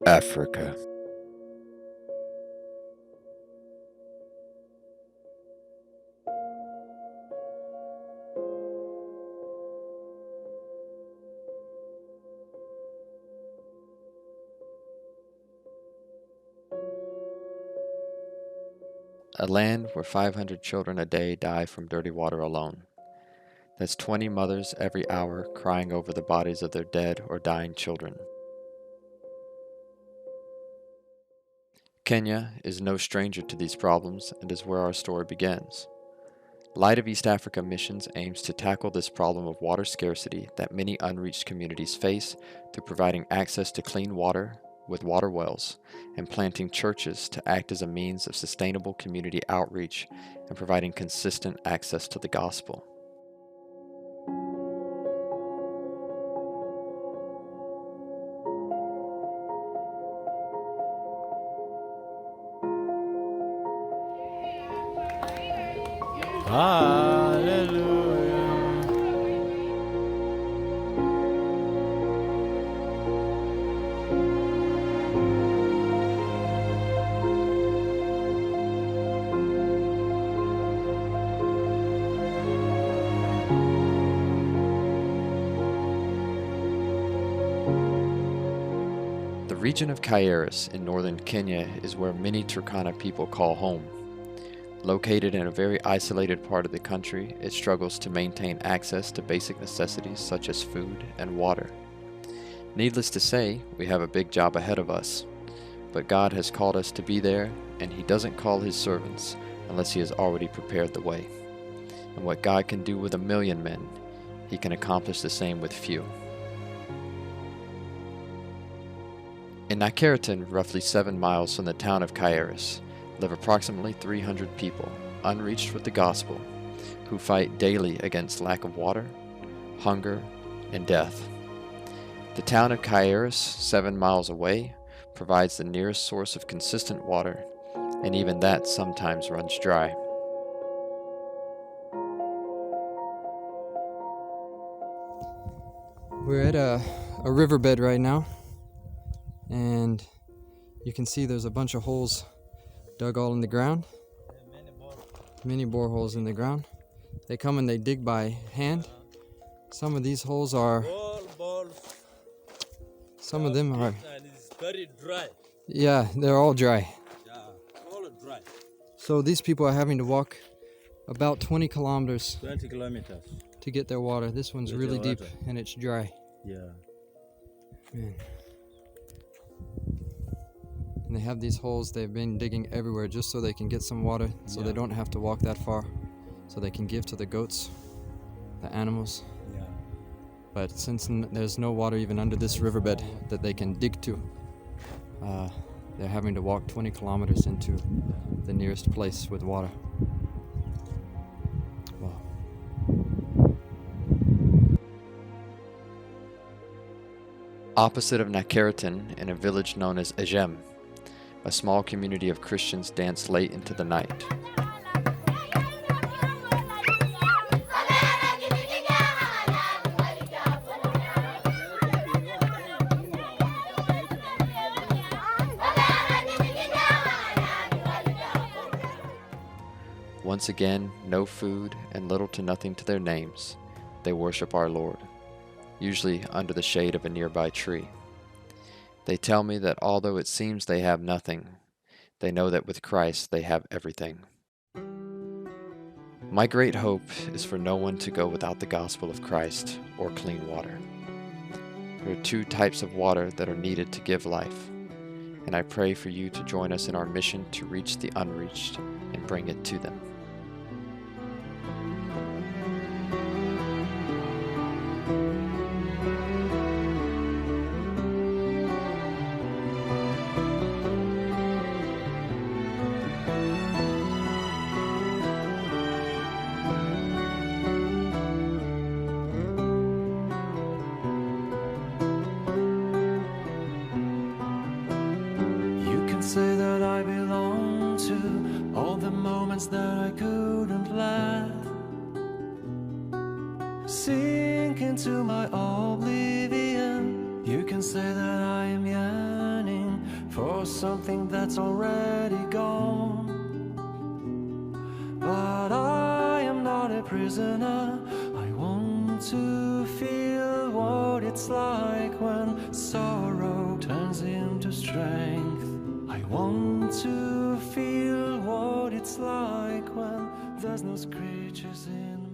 Africa. A land where 500 children a day die from dirty water alone. That's 20 mothers every hour crying over the bodies of their dead or dying children. Kenya is no stranger to these problems and is where our story begins. Light of East Africa Missions aims to tackle this problem of water scarcity that many unreached communities face through providing access to clean water with water wells and planting churches to act as a means of sustainable community outreach and providing consistent access to the gospel. Hallelujah. The region of Kaeris in northern Kenya is where many Turkana people call home. Located in a very isolated part of the country, it struggles to maintain access to basic necessities such as food and water. Needless to say, we have a big job ahead of us, but God has called us to be there, and He doesn't call His servants unless He has already prepared the way. And what God can do with 1,000,000 men, He can accomplish the same with few. In Nakeriton, roughly 7 miles from the town of Kaeris, live approximately 300 people, unreached with the gospel, who fight daily against lack of water, hunger, and death. The town of Kaeris, 7 miles away, provides the nearest source of consistent water, and even that sometimes runs dry. We're at a riverbed right now, and you can see there's a bunch of holes dug all in the ground. Many boreholes in the ground. They come and they dig by hand. Some of these holes are. Some of them are. And it's very dry. Yeah, they're all dry. Yeah, all dry. So these people are having to walk about 20 kilometers 20 kilometers. to get their water. This one's Get really their deep water. and it's dry. Yeah. Man. And they have these holes they've been digging everywhere just so they can get some water, so they don't have to walk that far, so they can give to the goats, the animals. Yeah. But since there's no water even under this riverbed that they can dig to, they're having to walk 20 kilometers into the nearest place with water. Wow. Opposite of Nakeriton, in a village known as Ejem, a small community of Christians dance late into the night. Once again, no food and little to nothing to their names, they worship our Lord, usually under the shade of a nearby tree. They tell me that although it seems they have nothing, they know that with Christ they have everything. My great hope is for no one to go without the gospel of Christ or clean water. There are 2 types of water that are needed to give life, and I pray for you to join us in our mission to reach the unreached and bring it to them. You can say that I belong to all the moments that I couldn't laugh. Sink into my oblivion. You You can say that I am yearning for something that's already gone, but I am not a prisoner. I want to feel what it's like when sorrow turns into strength. I want to feel what it's like when there's no screeches in